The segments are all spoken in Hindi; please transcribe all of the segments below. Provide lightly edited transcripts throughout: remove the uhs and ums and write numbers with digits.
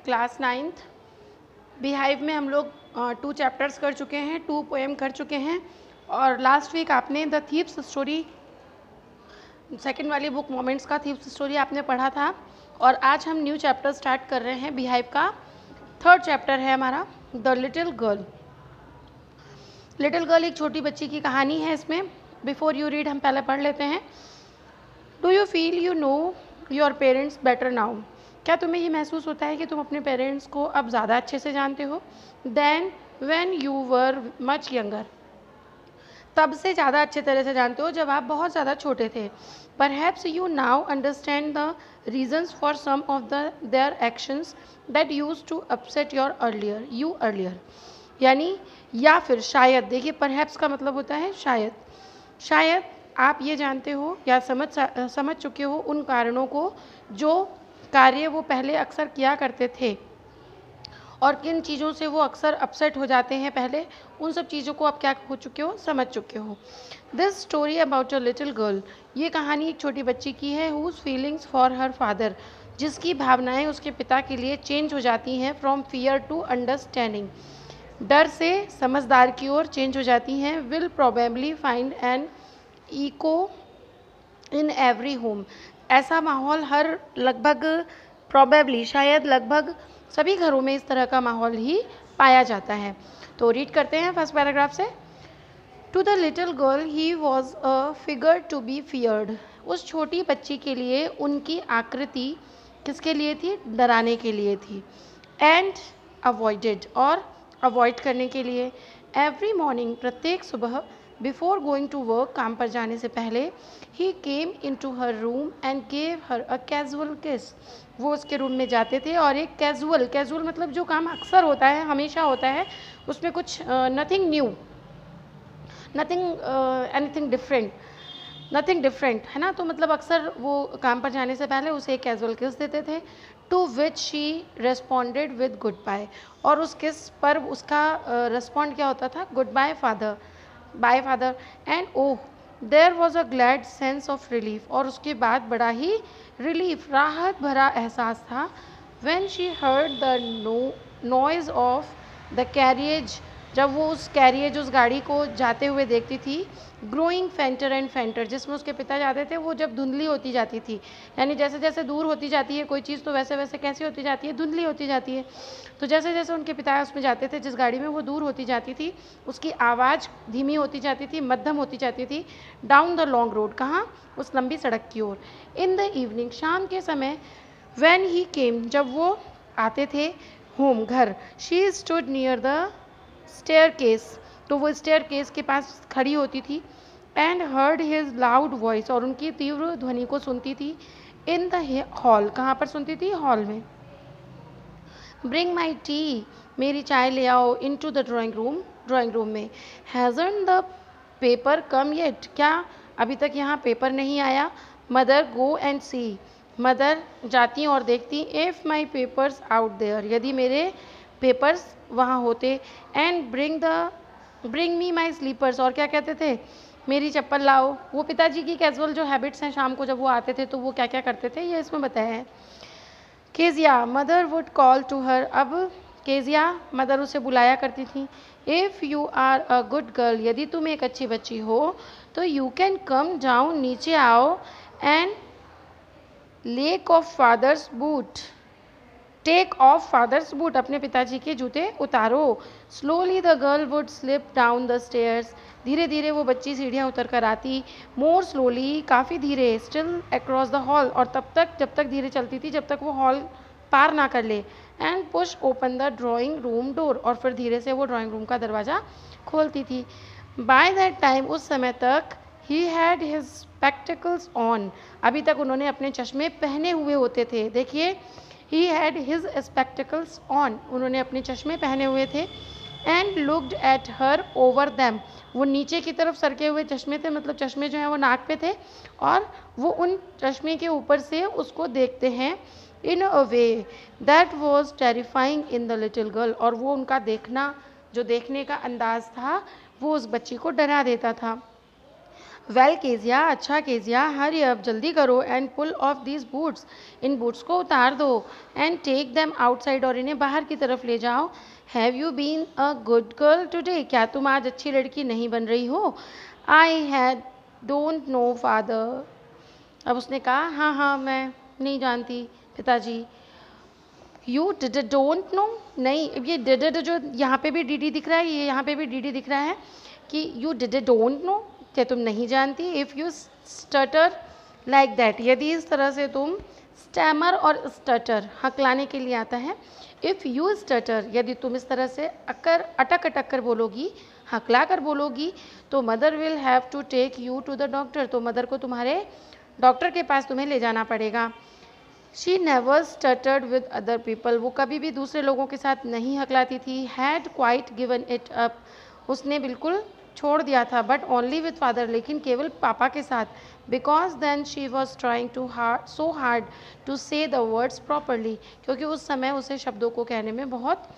क्लास 9th बिहाइव में हम लोग 2 चैप्टर्स कर चुके हैं, 2 पोएम कर चुके हैं और लास्ट वीक आपने द थीव्स स्टोरी सेकंड वाली बुक मोमेंट्स का थीव्स स्टोरी आपने पढ़ा था और आज हम न्यू चैप्टर स्टार्ट कर रहे हैं बिहाइव का। 3rd चैप्टर है हमारा the little girl. Little girl एक छोटी बच्ची की कहानी है। इसमें बिफोर यू रीड हम पहले पढ़ लेते हैं। Do you feel you know your parents better now? क्या तुम्हें ये महसूस होता है कि तुम अपने पेरेंट्स को अब ज़्यादा अच्छे से जानते हो then when you were much younger? तब से ज़्यादा अच्छे तरह से जानते हो जब आप बहुत ज़्यादा छोटे थे। Perhaps you now understand the reasons for some of their actions that use to upset your earlier यानी या फिर शायद, देखिए परहैप्स का मतलब होता है शायद। शायद आप ये जानते हो या समझ चुके हो उन कारणों को जो कार्य वो पहले अक्सर किया करते थे और किन चीज़ों से वो अक्सर अपसेट हो जाते हैं पहले, उन सब चीज़ों को आप क्या हो चुके हो, समझ चुके हो। This story about a little girl, ये कहानी एक छोटी बच्ची की है whose feelings for her father, जिसकी भावनाएं उसके पिता के लिए चेंज हो जाती हैं फ्रॉम फियर टू अंडरस्टैंडिंग, डर से समझदार की ओर चेंज हो जाती हैं। Will probably find an echo in every home, ऐसा माहौल हर लगभग प्रोबेबली शायद लगभग सभी घरों में इस तरह का माहौल ही पाया जाता है। तो रीड करते हैं फर्स्ट पैराग्राफ से। To the little girl he was a figure to be feared, उस छोटी बच्ची के लिए उनकी आकृति किसके लिए थी? डराने के लिए थी। एंड अवॉइडेड, और अवॉइड करने के लिए। एवरी मॉर्निंग, प्रत्येक सुबह, बिफोर गोइंग टू वर्क, काम पर जाने से पहले, he came in to her room and gave her a casual kiss, वो उसके रूम में जाते थे और एक कैजुअल मतलब जो काम अक्सर होता है, हमेशा होता है, उसमें कुछ nothing new, nothing anything different है ना, तो मतलब अक्सर वो काम पर जाने से पहले उसे एक कैजुअल किस देते थे। To which she responded with goodbye, और उस किस पर उसका रेस्पॉन्ड क्या होता था? Goodbye father, bye father. And oh there was a glad sense of relief, और उसके बाद बड़ा ही रिलीफ, राहत भरा एहसास था। When she heard the noise of the carriage, जब वो उस कैरियज, उस गाड़ी को जाते हुए देखती थी। ग्रोइंग फेंटर एंड फेंटर, जिसमें उसके पिता जाते थे, वो जब धुंधली होती जाती थी, यानी जैसे जैसे दूर होती जाती है कोई चीज़ तो वैसे वैसे कैसी होती जाती है? धुंधली होती जाती है। तो जैसे जैसे उनके पिता उसमें जाते थे, जिस गाड़ी में, वो दूर होती जाती थी, उसकी आवाज़ धीमी होती जाती थी, मध्यम होती जाती थी। डाउन द लॉन्ग रोड, कहाँ? उस लंबी सड़क की ओर। इन द इवनिंग, शाम के समय। व्हेन ही केम, जब वो आते थे होम, घर। She stood near the staircase, तो वो स्टेयर केस के पास खड़ी होती थी। And heard his loud voice, और उनकी तीव्र ध्वनि को सुनती थी। इन द हॉल, कहाँ पर सुनती थी? हॉल में। ब्रिंग माई टी, मेरी चाय ले आओ। Into the drawing room में। Hasn't the paper come yet, क्या अभी तक यहाँ पेपर नहीं आया? Mother go and see, mother जाती और देखती। If my papers out there, यदि मेरे पेपर्स वहाँ होते। And bring me my slippers, और क्या कहते थे? मेरी चप्पल लाओ। वो पिताजी की कैजुअल जो हैबिट्स हैं, शाम को जब वो आते थे तो वो क्या क्या करते थे, ये इसमें बताया है। Kezia, mother would call to her, अब केजिया मदर उसे बुलाया करती थी। If you are a good girl, यदि तुम एक अच्छी बच्ची हो तो यू कैन कम डाउन, नीचे आओ। And take off father's boot, take off father's boot, अपने पिताजी के जूते उतारो। Slowly the girl would slip down the stairs, धीरे धीरे वो बच्ची सीढ़ियाँ उतर कर आती। मोर स्लोली, काफ़ी धीरे। स्टिल अक्रॉस द हॉल, और तब तक, जब तक धीरे चलती थी, जब तक वो हॉल पार ना कर ले। And push open the drawing room door, और फिर धीरे से वो ड्राइंग रूम का दरवाज़ा खोलती थी। बाय दैट टाइम, उस समय तक, he had his spectacles on, अभी तक उन्होंने अपने चश्मे पहने हुए होते थे। देखिए, he had his spectacles on, उन्होंने अपने चश्मे पहने हुए थे। And looked at her over them, वो नीचे की तरफ सरके हुए चश्मे थे, मतलब चश्मे जो हैं वो नाक पे थे, और वो उन चश्मे के ऊपर से उसको देखते हैं। In a way that was terrifying in the little girl, और वो उनका देखना, जो देखने का अंदाज था, वो उस बच्ची को डरा देता था। वेल केजिया, अच्छा केजिया, हरी अप, जल्दी करो, and pull off these boots, इन बूट्स को उतार दो, एंड टेक देम आउटसाइड, और इन्हें बाहर की तरफ ले जाओ। Have you been a good girl today, क्या तुम आज अच्छी लड़की नहीं बन रही हो? I had don't know father, अब उसने कहा हाँ हाँ मैं नहीं जानती पिताजी। यू डिड डोंट नो, नहीं ये डिड जो यहाँ पे भी डी दिख रहा है, ये यहाँ पे भी डी दिख रहा है कि यू डिड डोंट नो, क्या तुम नहीं जानती। If you stutter like that, यदि इस तरह से तुम, स्टैमर और स्टटर हकलाने के लिए आता है। इफ़ यू स्टटर, यदि तुम इस तरह से अटक अटक कर बोलोगी, हकला कर बोलोगी, तो mother will have to take you to the doctor, तो मदर को तुम्हारे डॉक्टर के पास तुम्हें ले जाना पड़ेगा। She never stuttered with other people, वो कभी भी दूसरे लोगों के साथ नहीं हकलाती थी। Had quite given it up, उसने बिल्कुल छोड़ दिया था। बट ओनली विद फादर, लेकिन केवल पापा के साथ। Because then she was trying to so hard to say the words properly, क्योंकि उस समय उसे शब्दों को कहने में बहुत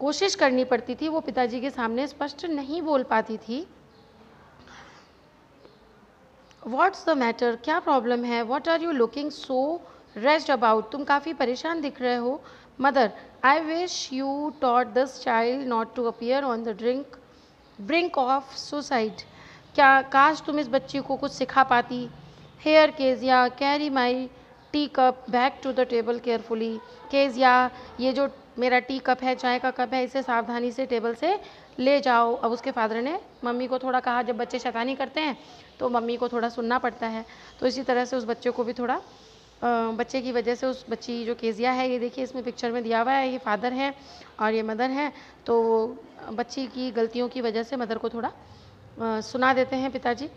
कोशिश करनी पड़ती थी, वो पिताजी के सामने स्पष्ट नहीं बोल पाती थी। व्हाट्स द मैटर, क्या प्रॉब्लम है? What are you looking so rest about, तुम काफ़ी परेशान दिख रहे हो। Mother, I wish you taught this child not to appear on the brink of suicide, क्या काश तुम इस बच्ची को कुछ सिखा पाती। Here Kezia, carry my tea cup back to the table carefully, Kezia ये जो मेरा टी कप है, चाय का कप है, इसे सावधानी से टेबल से ले जाओ। अब उसके फादर ने मम्मी को थोड़ा कहा, जब बच्चे शैतानी करते हैं तो मम्मी को थोड़ा सुनना पड़ता है, तो इसी तरह से उस बच्चे को भी थोड़ा बच्चे की वजह से, उस बच्ची जो केजिया है, ये देखिए इसमें पिक्चर में दिया हुआ है, ये फादर है और ये मदर है, तो बच्ची की गलतियों की वजह से मदर को थोड़ा सुना देते हैं पिताजी।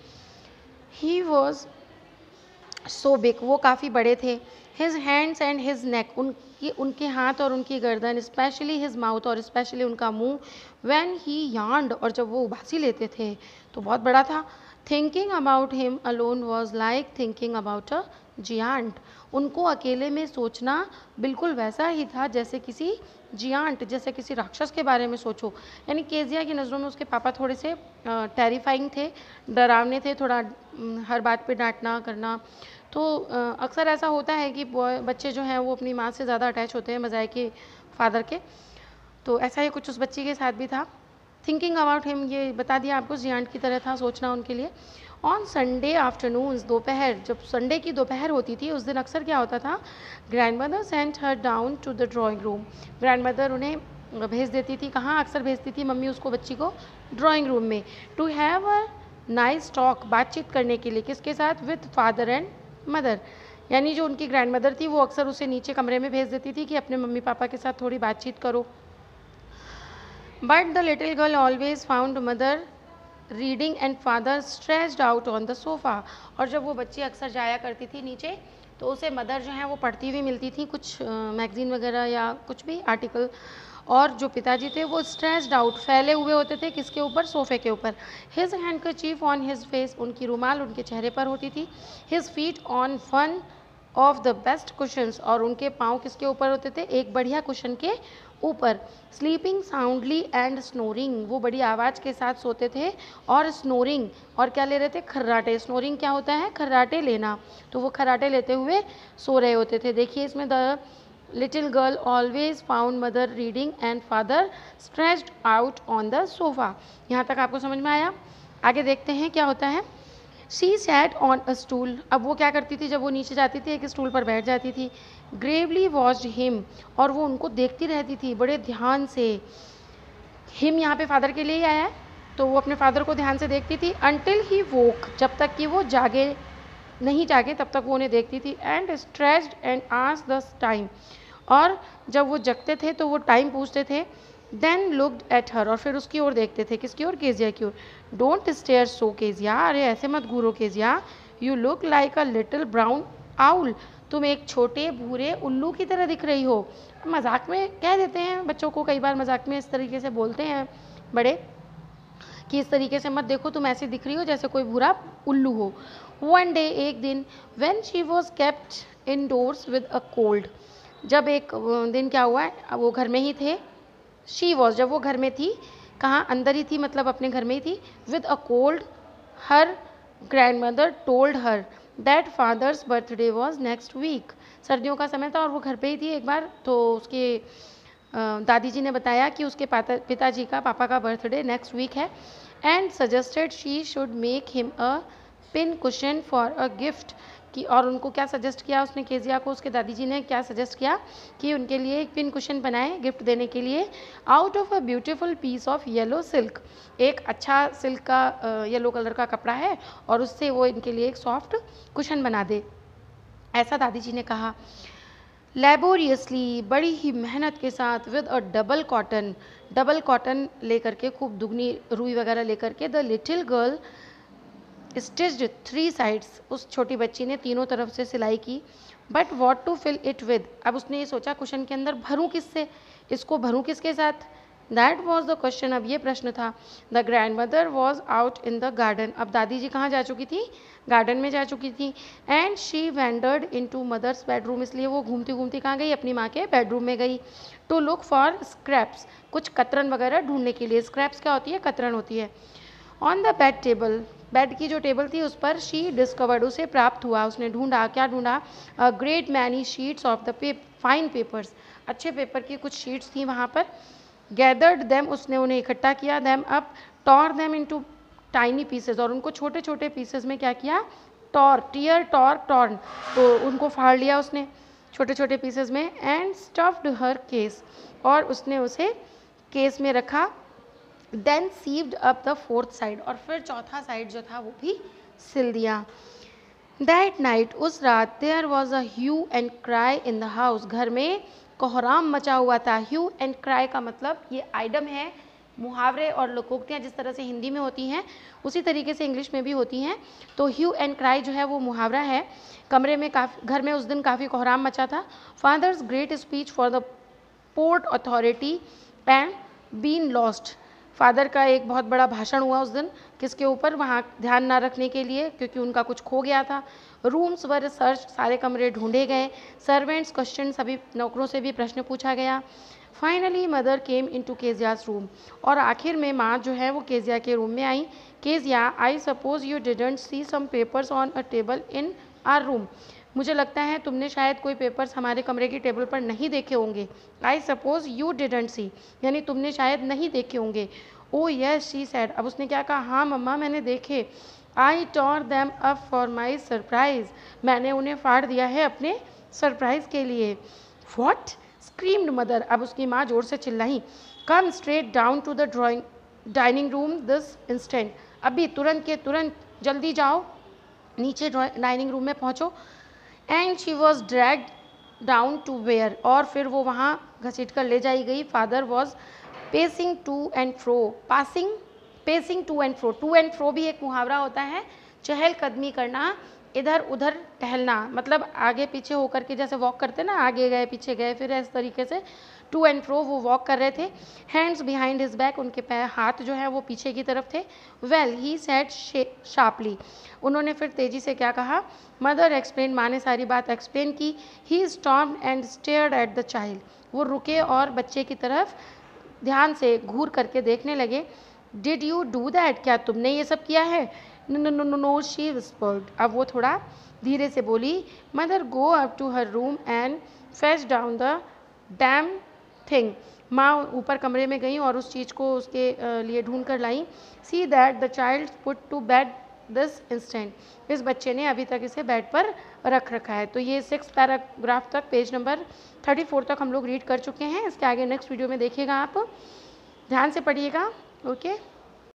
ही वॉज सो बिग, वो काफ़ी बड़े थे। His hands and his neck, उनके हाथ और उनकी गर्दन, स्पेशली हिज माउथ, और स्पेशली उनका मुंह। व्हेन ही यार्नड, और जब वो उबासी लेते थे तो बहुत बड़ा था। Thinking about him alone was like thinking about a giant, उनको अकेले में सोचना बिल्कुल वैसा ही था जैसे किसी जियांट, जैसे किसी राक्षस के बारे में सोचो। यानी केजिया की नज़रों में उसके पापा थोड़े से टेरिफाइंग थे, डरावने थे, थोड़ा हर बात पे डांटना करना। तो अक्सर ऐसा होता है कि बच्चे जो हैं वो अपनी माँ से ज़्यादा अटैच होते हैं बजाय कि फादर के, तो ऐसा ही कुछ उस बच्ची के साथ भी था। थिंकिंग अबाउट हिम, ये बता दिया आपको, जियांट की तरह था सोचना उनके लिए। ऑन संडे आफ्टरनून्स, दोपहर, जब संडे की दोपहर होती थी उस दिन अक्सर क्या होता था, grandmother sent her down to the drawing room, grandmother उन्हें भेज देती थी, कहाँ अक्सर भेजती थी मम्मी उसको, बच्ची को, ड्राइंग रूम में। To have a nice talk, बातचीत करने के लिए, किसके साथ? विद फादर एंड मदर, यानी जो उनकी ग्रैंड मदर थी वो अक्सर उसे नीचे कमरे में भेज देती थी कि अपने मम्मी पापा के साथ थोड़ी बातचीत करो। But the little girl always found mother reading and father stressed out on the sofa, और जब वो बच्ची अक्सर जाया करती थी नीचे तो उसे मदर जो है वो पढ़ती हुई मिलती थी, कुछ मैगज़ीन वगैरह या कुछ भी आर्टिकल, और जो पिताजी थे वो स्ट्रेस्ड आउट, फैले हुए होते थे, किसके ऊपर? सोफ़े के ऊपर। His handkerchief on his face, उनकी रुमाल उनके चेहरे पर होती थी। His feet on one of the best cushions, और उनके पाँव किसके ऊपर होते थे? एक बढ़िया कुशन के ऊपर। स्लीपिंग साउंडली एंड स्नोरिंग, वो बड़ी आवाज़ के साथ सोते थे, और स्नोरिंग, और क्या ले रहे थे? खर्राटे। स्नोरिंग क्या होता है? खर्राटे लेना, तो वो खर्राटे लेते हुए सो रहे होते थे। देखिए इसमें, the little girl always found mother reading and father stressed out on the sofa. यहाँ तक आपको समझ में आया? आगे देखते हैं क्या होता है। She sat on a stool, अब वो क्या करती थी, जब वो नीचे जाती थी एक स्टूल पर बैठ जाती थी। ग्रेवली वॉच्ड हिम, और वो उनको देखती रहती थी बड़े ध्यान से। हिम यहाँ पे फादर के लिए ही आया है, तो वो अपने फादर को ध्यान से देखती थी। अनटिल ही वोक, जब तक कि वो नहीं जागे तब तक वो उन्हें देखती थी। And stressed and asked the time, और जब वो जगते थे तो वो टाइम पूछते थे। देन लुक्ड एट हर, और फिर उसकी ओर देखते थे, किसकी ओर? केजिया की ओर। डोंट स्टेयर सो केजिया, अरे ऐसे मत घूरो Kezia. You look like a little brown owl, तुम एक छोटे भूरे उल्लू की तरह दिख रही हो। मजाक में कह देते हैं बच्चों को, कई बार मजाक में इस तरीके से बोलते हैं बड़े कि इस तरीके से मत देखो, तुम ऐसे दिख रही हो जैसे कोई भूरा उल्लू हो। वन डे, एक दिन, when she was kept indoors with a cold, जब एक दिन क्या हुआ, वो घर में ही थे। शी वॉज, जब वो घर में थी, कहाँ? अंदर ही थी, मतलब अपने घर में ही थी। With a cold, her grandmother told her that father's birthday was next week. सर्दियों का समय था और वो घर पे ही थी एक बार, तो उसके दादी जी ने बताया कि उसके पिताजी का, पापा का बर्थडे नेक्स्ट वीक है, and suggested she should make him a pin cushion for a gift. कि और उनको क्या सजेस्ट किया उसने, केजिया को उसके दादी जी ने क्या सजेस्ट किया कि उनके लिए एक पिन कुशन बनाए गिफ्ट देने के लिए, out of a beautiful piece of yellow silk. एक अच्छा सिल्क का येलो कलर का कपड़ा है और उससे वो इनके लिए एक सॉफ्ट कुशन बना दे, ऐसा दादी जी ने कहा। लेबोरियसली, बड़ी ही मेहनत के साथ, विद अ डबल कॉटन लेकर के, खूब दुगनी रुई वगैरह लेकर के, the little girl stitched 3 sides, उस छोटी बच्ची ने तीनों तरफ से सिलाई की। But what to fill it with, अब उसने ये सोचा कुशन के अंदर भरूँ किससे, इसको भरूँ किसके साथ, दैट वॉज द क्वेश्चन, अब ये प्रश्न था। The grand mother was out in the garden, अब दादी जी कहाँ जा चुकी थी, गार्डन में जा चुकी थी। And she wandered into mother's bedroom, इसलिए वो घूमती घूमती कहाँ गई, अपनी माँ के बेडरूम में गई। टू लुक फॉर स्क्रैप्स, कुछ कतरन वगैरह ढूंढने के लिए। स्क्रैप्स क्या होती है, कतरन होती है। On the bed table, bed की जो टेबल थी उस पर शी डिस्कवर्ड, उसे प्राप्त हुआ, उसने ढूंढा, क्या ढूंढा, a great many sheets of the fine papers, अच्छे पेपर की कुछ शीट्स थी वहाँ पर। गैदर्ड देम, उसने उन्हें इकट्ठा किया, them up, tore them into tiny pieces, और उनको छोटे छोटे पीसेस में क्या किया, टॉर्न, तो उनको फाड़ लिया उसने छोटे छोटे पीसेस में। एंड स्टफ्ड हर केस, और उसने उसे केस में रखा। Then sewed up the 4th side, और फिर चौथा साइड जो था वो भी सिल दिया। दैट नाइट, उस रात, there was a hue and cry in the house, घर में कोहराम मचा हुआ था। ह्यू एंड क्राई का मतलब, ये आइडम है, मुहावरे और लोकोक्तियाँ जिस तरह से हिंदी में होती हैं उसी तरीके से इंग्लिश में भी होती हैं। तो ह्यू एंड क्राई जो है वो मुहावरा है। कमरे में घर में उस दिन काफ़ी कोहराम मचा था। Father's great speech for the port authority and been lost, फादर का एक बहुत बड़ा भाषण हुआ उस दिन, किसके ऊपर, वहाँ ध्यान ना रखने के लिए, क्योंकि उनका कुछ खो गया था। रूम्स वर सर्च, सारे कमरे ढूंढे गए। सर्वेंट्स क्वेश्चन, सभी नौकरों से भी प्रश्न पूछा गया। Finally mother came into Keziah's room, और आखिर में माँ जो है वो केजिया के रूम में आई। Kezia, I suppose you didn't see some papers on a table in our room, मुझे लगता है तुमने शायद कोई पेपर्स हमारे कमरे की टेबल पर नहीं देखे होंगे। आई सपोज यू डिडंट सी, यानी तुमने शायद नहीं देखे होंगे। ओ यस शी सैड, अब उसने क्या कहा, हाँ मम्मा मैंने देखे। I tore them up for my surprise, मैंने उन्हें फाड़ दिया है अपने सरप्राइज के लिए। व्हाट, स्क्रीम्ड मदर, अब उसकी माँ जोर से चिल्लाई। Come straight down to the dining room this instant, अभी तुरंत के तुरंत जल्दी जाओ, नीचे डाइनिंग रूम में पहुँचो। And she was dragged down to where, और फिर वो वहाँ घसीट कर ले जाई गई। Father was pacing to and fro, pacing to and fro, to and fro भी एक मुहावरा होता है, चहलकदमी करना, इधर उधर टहलना, मतलब आगे पीछे होकर के, जैसे वॉक करते ना, आगे गए पीछे गए, फिर इस तरीके से टू एंड फ्रो वो वॉक कर रहे थे। हैंड्स बिहाइंड हिज बैक, उनके पैर, हाथ जो है वो पीछे की तरफ थे। वेल ही सेड शार्पली, उन्होंने फिर तेजी से क्या कहा। मदर एक्सप्लेन, माँ ने सारी बात एक्सप्लेन की। He stopped and stared at the child, वो रुके और बच्चे की तरफ ध्यान से घूर करके देखने लगे। डिड यू डू दैट, क्या तुमने ये सब किया है। No no no no no she whispered, अब वो थोड़ा धीरे से बोली। Mother go up to her room and fetch down the damn thing, माँ ऊपर कमरे में गई और उस चीज़ को उसके लिए ढूंढ कर लाई। See that the child put to bed this instant, इस बच्चे ने अभी तक इसे बेड पर रख रखा है। तो ये 6 पैराग्राफ तक, पेज नंबर 34 तक हम लोग रीड कर चुके हैं। इसके आगे नेक्स्ट वीडियो में देखिएगा, आप ध्यान से पढ़िएगा। ओके।